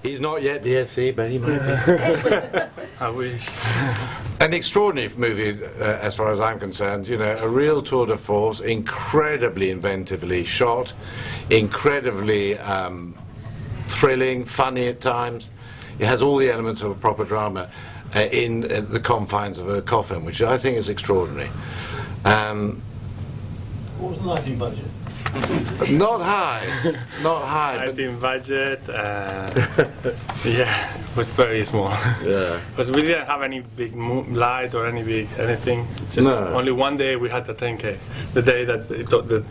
He's not yet BSC, but he might be. I wish. An extraordinary movie, as far as I'm concerned. You know, a real tour de force, incredibly inventively shot, incredibly thrilling, funny at times. It has all the elements of a proper drama in the confines of a coffin, which I think is extraordinary. What was the lighting budget? Not high, not high. I think budget, yeah, was very small. Yeah. Because we didn't have any big light or any big anything. Just only one day we had the 10K, the day that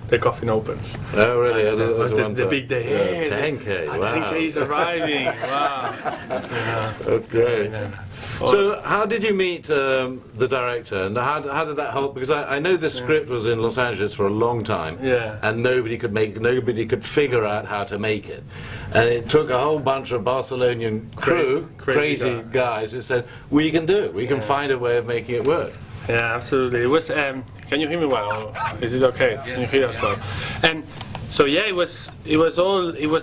the coffin opens. Oh really? That was the big day. Yeah, Hey, 10K. Wow. 10K is arriving. Wow. That's great. So how did you meet the director, and how did that help? Because I know the script was in Los Angeles for a long time, and nobody could figure out how to make it, and it took a whole bunch of Barcelonian crew, crazy guys, who said, we can do it, we can find a way of making it work. Yeah, absolutely. It was. Can you hear me well? Or is it okay? Can you hear us well? So yeah, it was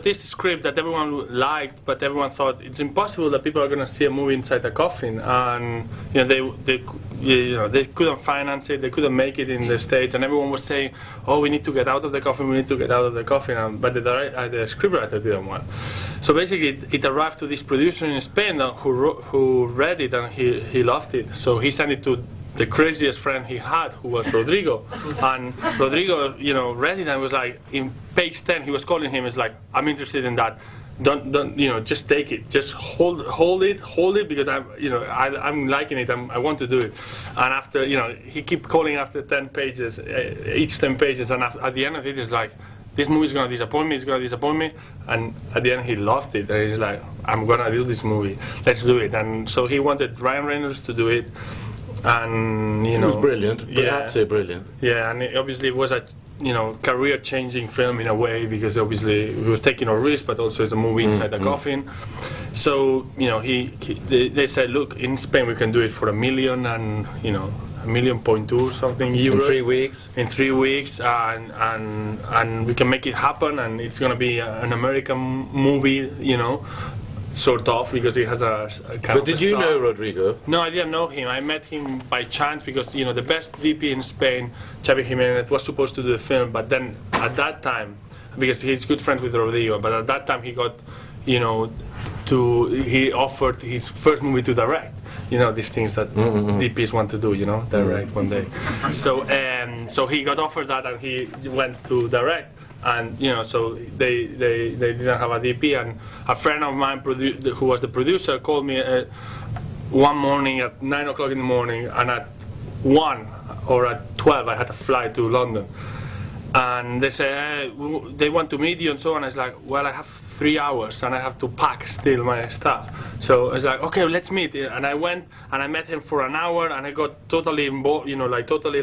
this script that everyone liked, but everyone thought it's impossible that people are going to see a movie inside a coffin, and they couldn't finance it, they couldn't make it in the States, and everyone was saying, oh, we need to get out of the coffin, we need to get out of the coffin, but the scriptwriter didn't want. So basically, it arrived to this producer in Spain who read it, and he loved it. So he sent it to the craziest friend he had, who was Rodrigo, and Rodrigo, read it and was like, in page 10, he was calling him. It's like, I'm interested in that. Don't, just take it. Just hold it, because I'm liking it. I want to do it. And after, he kept calling after 10 pages, each 10 pages, and at the end of it, it's like, this movie is gonna disappoint me. It's gonna disappoint me. And at the end, he loved it. And he's like, I'm gonna do this movie. Let's do it. And so he wanted Ryan Reynolds to do it. And it was brilliant, absolutely brilliant. Yeah, and obviously it was a career-changing film in a way, because obviously he was taking a risk, but also it's a movie inside a coffin. So they said, look, in Spain we can do it for $1 million, and $1.2 million something euros. In 3 weeks. In 3 weeks, and we can make it happen, and it's gonna be an American movie, sort of, because he has a kind of. But did you know Rodrigo? No, I didn't know him. I met him by chance, because the best DP in Spain, Xavi Jimenez, was supposed to do the film, but then at that time, because he's good friends with Rodrigo, but at that time he got, he offered his first movie to direct. These things that DPs want to do, direct one day. So he got offered that, and he went to direct. And so they didn't have a DP, and a friend of mine who was the producer called me one morning at 9 o'clock in the morning, and at 1 or at 12 I had to fly to London, and they say, hey, they want to meet you and so on. I was like, well, I have 3 hours and I have to pack still my stuff. So I was like, okay, let's meet. And I went and I met him for an hour, and I got totally involved, totally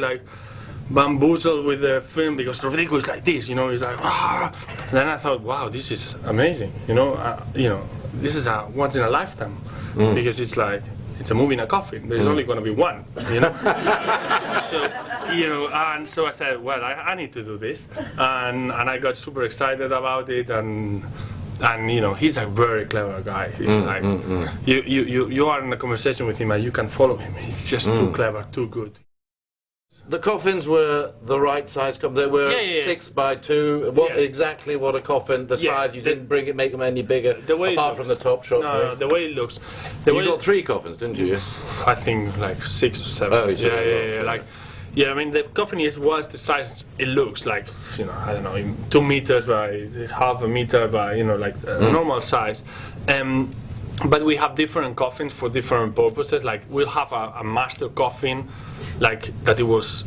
bamboozled with the film, because Rodrigo is like this, he's like, ah. And then I thought, wow, this is amazing, this is a once in a lifetime, because it's like, it's a movie in a coffin. There's only going to be one, So, and so I said, well, I need to do this, and I got super excited about it, and he's a very clever guy. He's like, you are in a conversation with him and you can follow him. He's just too clever, too good. The coffins were the right size. They were 6 by 2. Exactly what a coffin? The size. You didn't make them any bigger, apart from the top shots. No, the way it looks. You got 3 coffins, didn't you? I think like 6 or 7. Oh, I mean, the coffin was the size it looks like. I don't know, 2 meters by half a meter by a normal size. But we have different coffins for different purposes. Like, we'll have a master coffin, like that it was,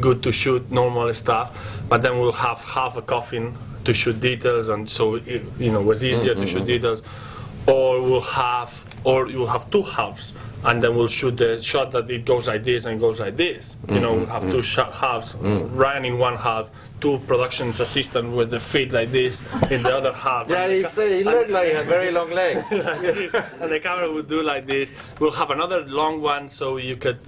good to shoot normal stuff. But then we'll have half a coffin to shoot details, and so it, was easier to shoot details. Or you'll have 2 halves, and then we'll shoot the shot that it goes like this and goes like this. We'll have 2 halves. Ryan in one half, 2 production assistants with the feet like this in the other half. Yeah, he looked like he had very long legs. And the camera would do like this. We'll have another long one, so you could,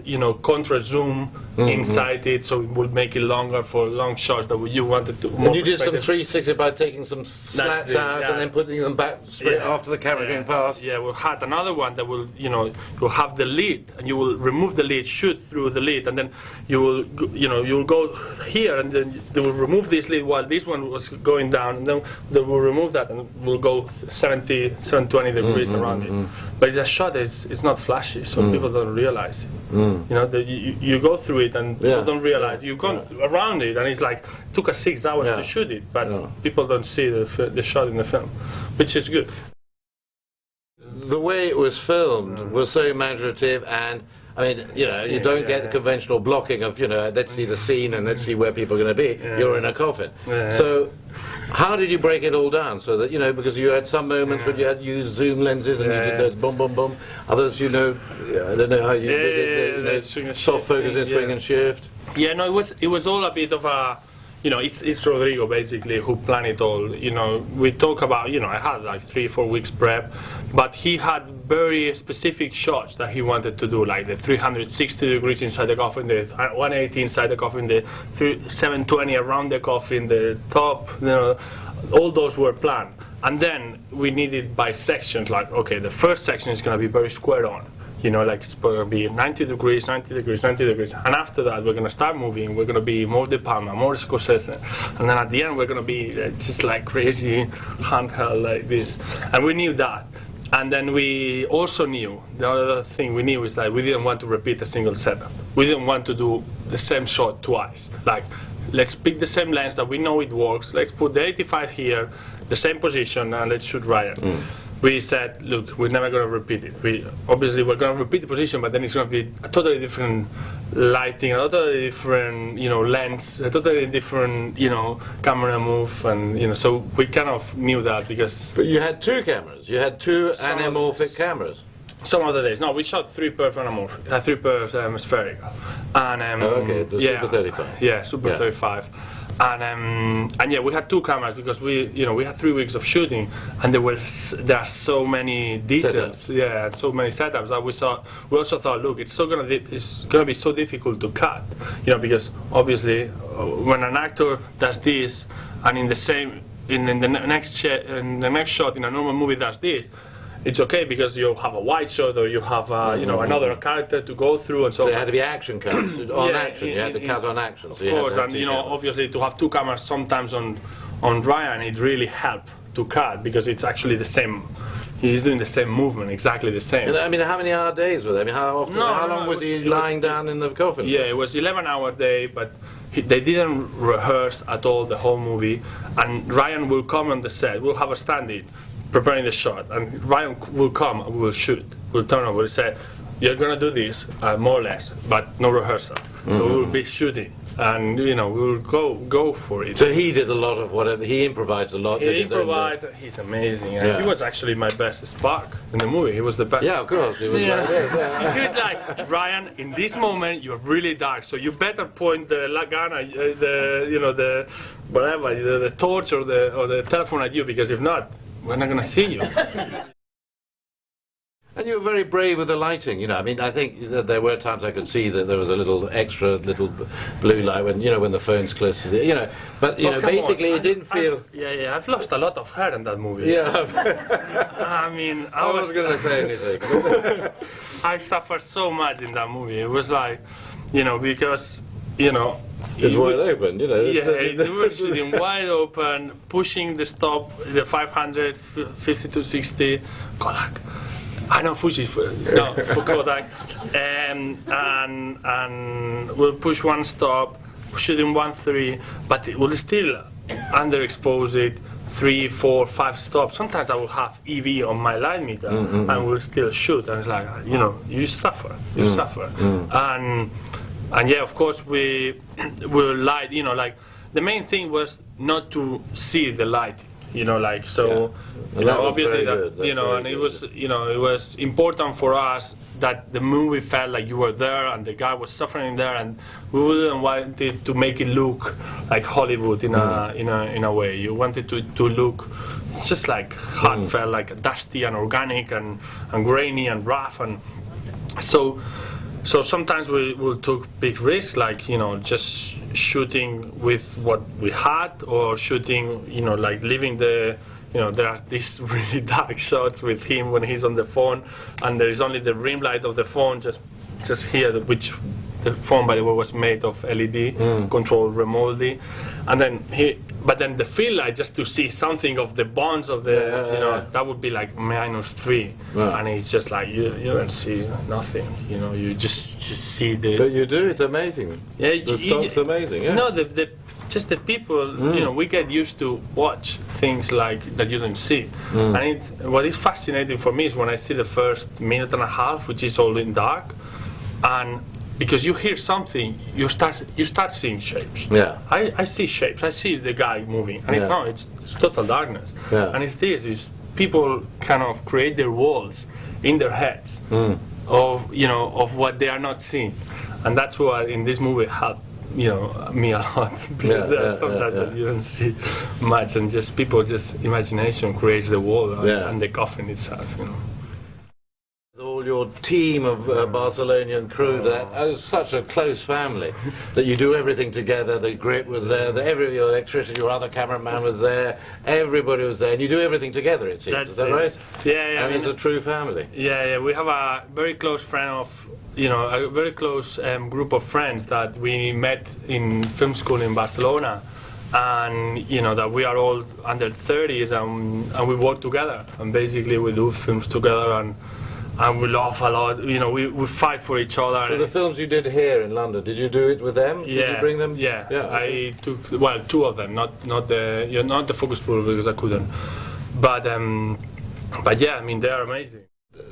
contra zoom inside it, so it would make it longer for long shots that you wanted to. And you did some 360 by taking some slats out and then putting them back straight after the camera going past. Yeah, we had another one that will, you'll have the lid, and you will remove the lid, shoot through the lid, and then you will, you'll go here, and then they will remove this lid while this one was going down, and then they will remove that, and we'll go 720 degrees around it. But the shot it's not flashy, so people don't realize it. You go through it, and people don't realize you've gone around it, and it's like it took us 6 hours to shoot it, but people don't see the shot in the film, which is good. The way it was filmed was so imaginative, and I mean, you don't get the conventional blocking of, let's see the scene and let's see where people are going to be. You're in a coffin. So how did you break it all down so that, because you had some moments when you had used zoom lenses and you did those boom, boom, boom. Others, I don't know how you did it, soft focus and swing and shift. Yeah, no, it was all a bit of a, it's Rodrigo basically who planned it all. We talk about, I had like 3-4 weeks prep, but he had very specific shots that he wanted to do, like the 360 degrees inside the coffin, the 180 inside the coffin, the 720 around the coffin, the top, all those were planned. And then we needed by sections, like, okay, the first section is going to be very square on. Like it's going to be 90 degrees, 90 degrees, 90 degrees. And after that, we're going to start moving. We're going to be more De Palma, more Scorsese. And then at the end, we're going to be just like crazy handheld like this. And we knew that. And then we also knew, the other thing we knew is that we didn't want to repeat a single setup. We didn't want to do the same shot twice. Like, let's pick the same lens that we know it works. Let's put the 85 here, the same position, and let's shoot Ryan. We said, look, we're never going to repeat it. Obviously, we're going to repeat the position, but then it's going to be a totally different lighting, a totally different, lens, a totally different, camera move, and so we kind of knew that because. But you had two cameras. You had two anamorphic cameras. Some of the days, no, we shot 3 per anamorphic, 3 per spherical, and okay, the Super 35. Yeah, Super 35. And yeah, we had 2 cameras because we had 3 weeks of shooting, and there are so many details, so many setups that we also thought, look, it's gonna be so difficult to cut, because obviously when an actor does this, and in the next shot in a normal movie does this, it's okay because you have a wide shot or you have another character to go through and so. So it had to be action cuts on action. You had to cut on action. Of course, and obviously to have 2 cameras sometimes on Ryan, it really helped to cut because it's actually the same. He's doing the same movement, exactly the same. I mean, how many hour days were there? I mean, how often? How long was he lying down in the coffin? Yeah, it was 11-hour day, but they didn't rehearse at all the whole movie. And Ryan will come on the set. We'll have a stand-in preparing the shot, and Ryan will come and we will shoot. We'll turn over and say, you're going to do this, more or less, but no rehearsal. So we will be shooting, and we will go for it. So he did a lot of whatever, he improvised a lot. He improvised, he's amazing. Yeah. He was actually my best spark in the movie. He was the best. Yeah, of course, he was right there. He was like, Ryan, in this moment you're really dark, so you better point the lagana, the whatever, the torch or the telephone at you, because if not, we're not going to see you. And you were very brave with the lighting, I mean, I think that there were times I could see that there was a little extra blue light when, when the phone's close to the, but, basically it didn't feel. I've lost a lot of hair in that movie. Yeah. I mean, I wasn't going to say anything. I suffered so much in that movie. It was like, because, it's wide open, Yeah, it was shooting wide open, pushing the stop, the 500, 50-60, Kodak. I know Fuji for Kodak, and we'll push one stop, shooting 1-3, but it will still underexpose it 3, 4, 5 stops. Sometimes I will have EV on my light meter and we'll still shoot, and it's like you suffer, and yeah, of course we light. Like the main thing was not to see the lighting. Obviously that, and it was, it was important for us that the movie felt like you were there and the guy was suffering there, and we wouldn't want it to make it look like Hollywood in a way. You wanted to look just like heartfelt, like dusty and organic and grainy and rough, and so So sometimes we took big risks, like, you know, just shooting with what we had, or shooting, you know, like leaving the, you know, there are these really dark shots with him when he's on the phone, and there is only the rim light of the phone just here, which the phone, by the way, was made of LED, controlled remotely, and then but then the field light, just to see something of the bonds of the, you know, that would be like -3, and it's just like you don't see nothing, you know, you just see the. But you do, it's amazing. Yeah, the stock's amazing. Yeah. No, just the people, you know, we get used to watch things like that you don't see, and what is fascinating for me is when I see the first minute and a half, which is all in dark, and because you hear something, you start seeing shapes. Yeah. I see shapes. I see the guy moving, and it's total darkness. Yeah. And it's people kind of create their worlds in their heads of, you know, of what they are not seeing, and that's what in this movie helped, you know, me a lot, because there are sometimes that you don't see much, and just imagination creates the world and the coffin itself, you know. All your team of Barcelonian crew, that was such a close family, that you do everything together. The grip was there, your electrician, your other cameraman was there, everybody was there, and you do everything together, it seems. Is that right? Yeah. And it's a true family. Yeah, we have a very close friend of, you know, a very close group of friends that we met in film school in Barcelona, and, you know, that we are all under 30s, and we work together, and basically we do films together, and we laugh a lot, you know, we fight for each other. So the films you did here in London, did you do it with them? Yeah. Did you bring them? Yeah. I took, well, 2 of them, not the focus group, because I couldn't. But yeah, I mean, they are amazing.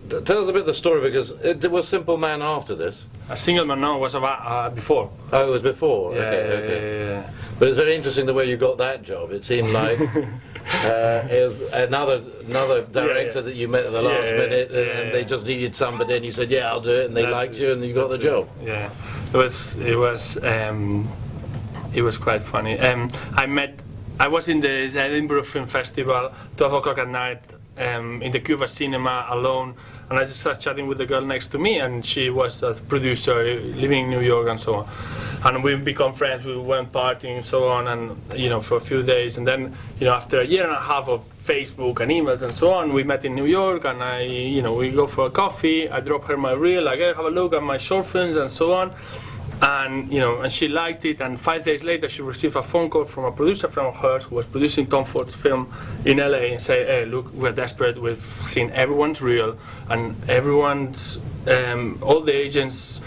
Tell us a bit of the story, because it was Simple Man after this. A Single Man No was about before. Oh, it was before. Yeah, okay. Yeah. But it's very interesting the way you got that job. It seemed like it was another director that you met at the last minute, and they just needed somebody, and you said, "Yeah, I'll do it," and they liked you, and you got the job. Yeah, it was quite funny. I was in the Edinburgh Film Festival, 12 o'clock at night, in the Cuba Cinema alone, and I just started chatting with the girl next to me, and she was a producer living in New York and so on. And we've become friends, we went partying and so on, and, you know, for a few days, and then, you know, after a year and a half of Facebook and emails and so on, we met in New York, and you know, we go for a coffee, I drop her my reel, like, hey, have a look at my short films and so on. And, you know, and she liked it, and 5 days later she received a phone call from a producer friend of hers who was producing Tom Ford's film in LA, and say, hey, look, we're desperate, we've seen everyone's reel, and everyone's, all the agents,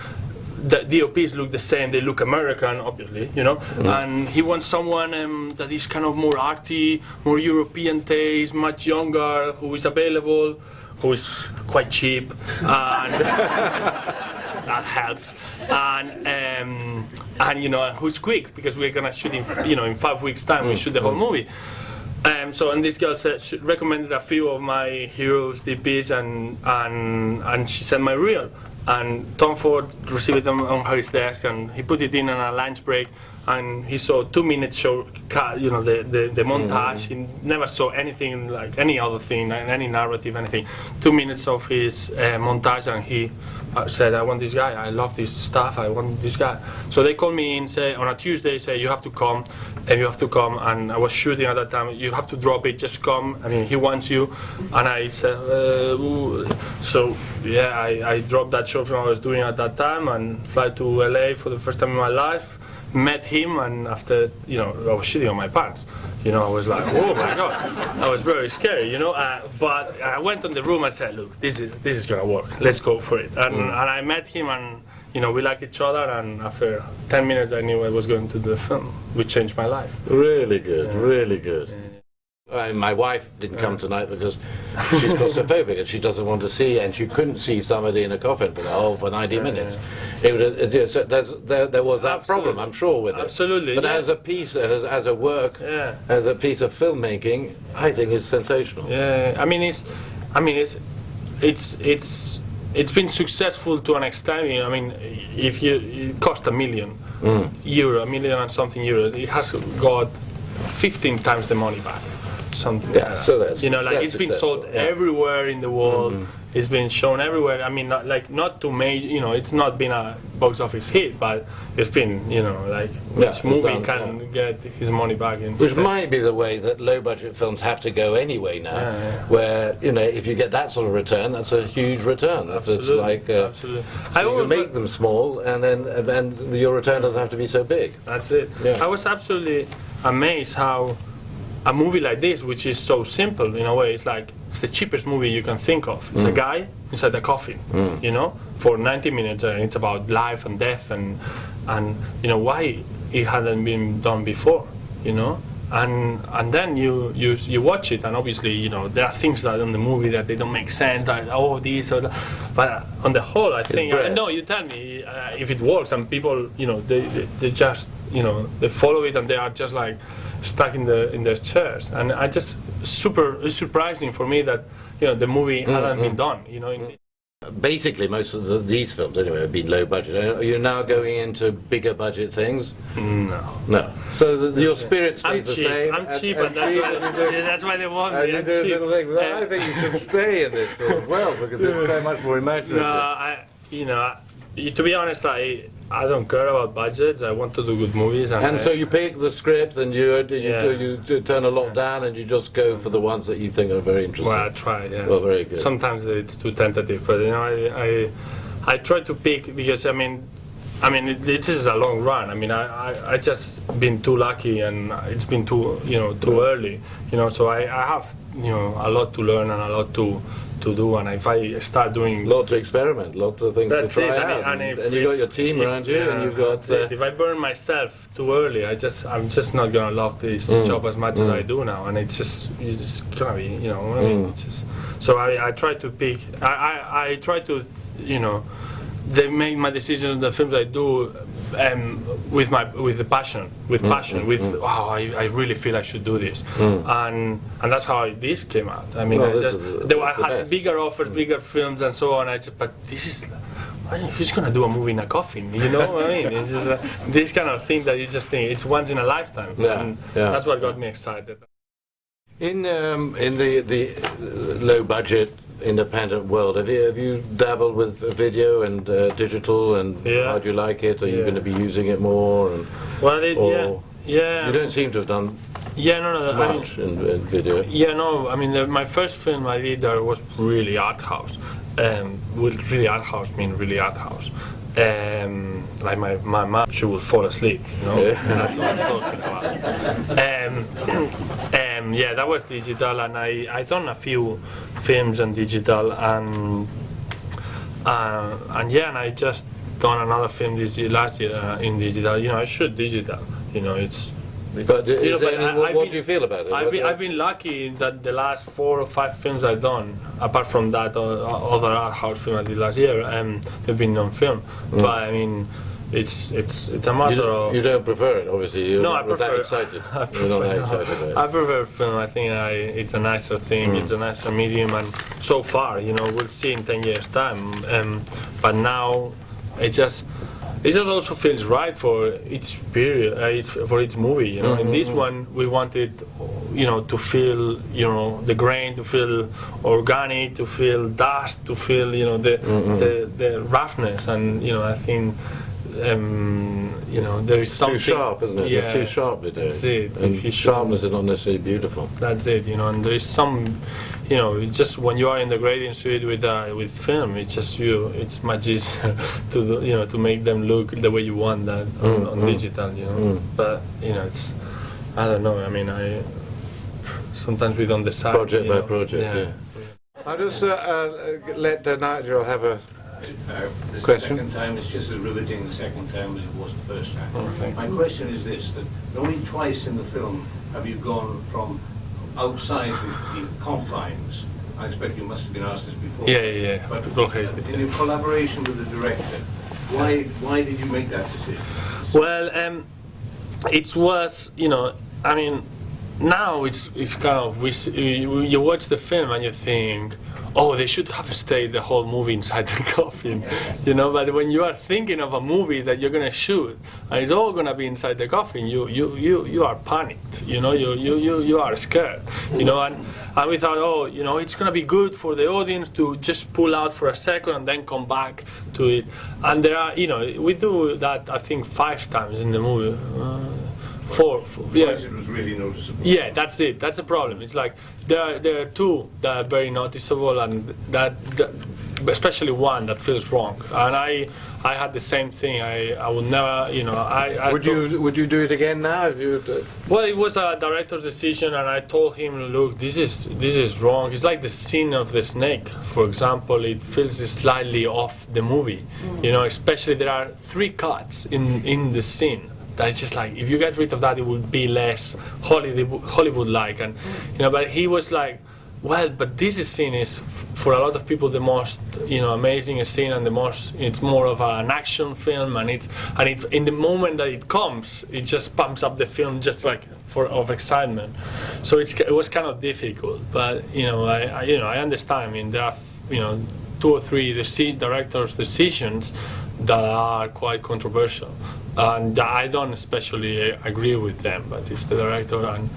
the DOPs look the same, they look American, obviously, you know, and he wants someone that is kind of more arty, more European taste, much younger, who is available, who is quite cheap, and that helps, and you know, who's quick, because we're gonna shoot in 5 weeks' time. We shoot the whole movie. So, and this girl said, she recommended a few of my heroes, DPs, and she sent my reel. And Tom Ford received them on his desk, and he put it in on a lunch break, and he saw 2 minutes show, you know, the montage. He never saw anything like any other thing, any narrative, anything. 2 minutes of his montage, and he said, I want this guy, I love this stuff, I want this guy. So they called me in, say, on a Tuesday, say, you have to come, and I was shooting at that time, you have to drop it, just come, I mean, he wants you. And I said, so yeah, I dropped that short film I was doing at that time, and fly to LA for the first time in my life, met him, and after, you know, I was shitting on my pants. You know, I was like, oh my God, that was very scary, you know, but I went in the room and said, look, this is gonna work, let's go for it. And I met him, and, you know, we liked each other, and after 10 minutes I knew I was going to do the film, which changed my life. Really good, really good. My wife didn't come tonight because she's claustrophobic and she doesn't want to see, and she couldn't see somebody in a coffin for 90 minutes. So there was that problem, I'm sure, with it. Absolutely. But as a piece, as a work, as a piece of filmmaking, I think it's sensational. Yeah, I mean, it's been successful to an extent. I mean, it cost €1 million, €1 million and something euros. It has got 15 times the money back. something. Yeah, so that's, you know, like it's been sold everywhere in the world. It's been shown everywhere. I mean, not to make, you know, it's not been a box office hit, but it's been, you know, like which movie can get his money back in. Which might be the way that low-budget films have to go anyway now, where, you know, if you get that sort of return, that's a huge return. It's like, absolutely. So you can make them small, and then your return doesn't have to be so big. That's it. Yeah. I was absolutely amazed how a movie like this, which is so simple in a way, it's like it's the cheapest movie you can think of. It's a guy inside a coffin, you know, for 90 minutes, and it's about life and death, and you know why it hadn't been done before, you know, and then you watch it, and obviously, you know, there are things that in the movie that they don't make sense, like this or that, but on the whole, I think no, you tell me if it works, and people, you know, they just, you know, they follow it, and they are just like stuck in their chairs, and I just it's surprising for me that, you know, the movie hadn't been done, you know. Basically, most of these films, anyway, have been low budget. Are you now going into bigger budget things? No. So your spirit stays the same. I'm cheap, and that's why they want me. You do a little thing. Well, I think you should stay in this sort of world because it's so much more imaginative. No, you know, to be honest, I don't care about budgets. I want to do good movies. And so you pick the script, and you turn a lot down, and you just go for the ones that you think are very interesting. Well, I try. Yeah. Well, very good. Sometimes it's too tentative, but you know, I try to pick because I mean, this is a long run. I mean, I just been too lucky, and it's been too early. You know, so I have, you know, a lot to learn and a lot to do, and if I start doing a lot to experiment, lots of things to try out, and you got your team around you, and you've got. If I burn myself too early, I'm just not gonna love this job as much as I do now, and it's just gonna be, you know what I mean. It's just, so I try to pick. I try to, you know, they make my decisions on the films I do with passion. I really feel I should do this, and that's how this came out. I mean, I had bigger offers, bigger films, and so on. But this is, who's gonna do a movie in a coffin? You know what I mean? It's just this kind of thing that you just think it's once in a lifetime, and that's what got me excited. In the low budget independent world, have you dabbled with video and digital, and how do you like it? Are you going to be using it more? And, you don't seem to have done much in video. Yeah, no. I mean, my first film I did there was really art house. Really art house mean really art house. Like my mom, she would fall asleep, you know. That's what I'm talking about. Yeah, that was digital, and I done a few films on digital, and I just done another film last year in digital. You know, I shoot digital. You know, But what do you feel about it? I've been lucky that the last 4 or 5 films I've done, apart from that other art house film I did last year, they've been on film. But I mean, it's a matter of. You don't prefer it, obviously. You're not that excited. You're not that excited about it. I prefer film. I think it's a nicer thing. It's a nicer medium, and so far, you know, we'll see in 10 years' time. But now, it just also feels right for each period, for each movie. You know, in this one we wanted, you know, to feel, you know, the grain, to feel organic, to feel dust, to feel, you know, the roughness, and you know, I think, you know, there is something. It's too sharp, isn't it? Yeah, it's too sharp. That's it. And sharpness is not necessarily beautiful. That's it. You know, and there is some. You know, just when you are in the grading suite with film, it's just it's much easier to do, you know, to make them look the way you want that on digital. You know, but you know, I don't know. I mean, sometimes we don't decide. Project by project. Yeah. I'll just let Nigel have a this question. Second time, it's just as riveting the second time as it was the first time. My question is this: that only twice in the film have you gone from outside the confines. I expect you must have been asked this before. Yeah. But in your collaboration with the director, why did you make that decision? Well, it was, you know, I mean, now it's kind of, you watch the film and you think, oh, they should have stayed the whole movie inside the coffin, you know. But when you are thinking of a movie that you're gonna shoot and it's all gonna be inside the coffin, you are panicked, you know. You are scared, you know. And we thought, oh, you know, it's gonna be good for the audience to just pull out for a second and then come back to it. And there are, you know, we do that I think 5 times in the movie. 4, yeah. It was really noticeable. Yeah, that's it. That's a problem. It's like there are 2 that are very noticeable, and that especially one that feels wrong. And I had the same thing. I would never, you know. Would you do it again now if you? Well, it was a director's decision, and I told him, look, this is wrong. It's like the scene of the snake, for example. It feels slightly off the movie, you know. Especially there are 3 cuts in the scene. That's just like, if you get rid of that, it would be less Hollywood-like, and you know. But he was like, well, but this scene is for a lot of people the most, you know, amazing scene, and the most. It's more of an action film, and it's in the moment that it comes, it just pumps up the film just like of excitement. So it was kind of difficult, but you know, I understand. I mean, there are, you know, 2 or 3 directors' decisions that are quite controversial, and I don't especially agree with them, but it's the director, and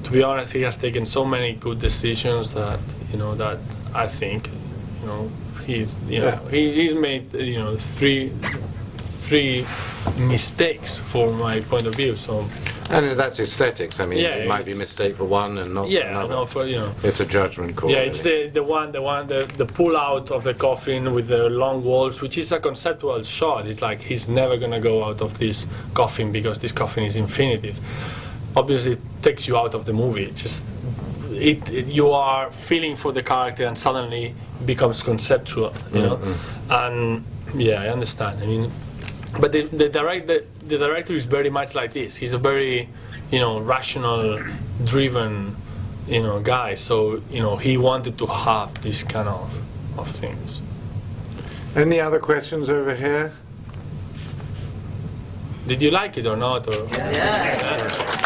to be honest, he has taken so many good decisions that, you know, that I think, you know, he's made, you know, three mistakes from my point of view. So. And that's aesthetics. I mean, it might be a mistake for one and not for another. No, for, you know. It's a judgment call. Yeah, it's the pull out of the coffin with the long walls, which is a conceptual shot. It's like he's never gonna go out of this coffin because this coffin is infinitive. Obviously, it takes you out of the movie. It just you are feeling for the character, and suddenly it becomes conceptual, you know. And yeah, I understand. I mean. But the director is very much like this. He's a very, you know, rational, driven, you know, guy. So, you know, he wanted to have this kind of things. Any other questions over here? Did you like it or not? Or? Yeah.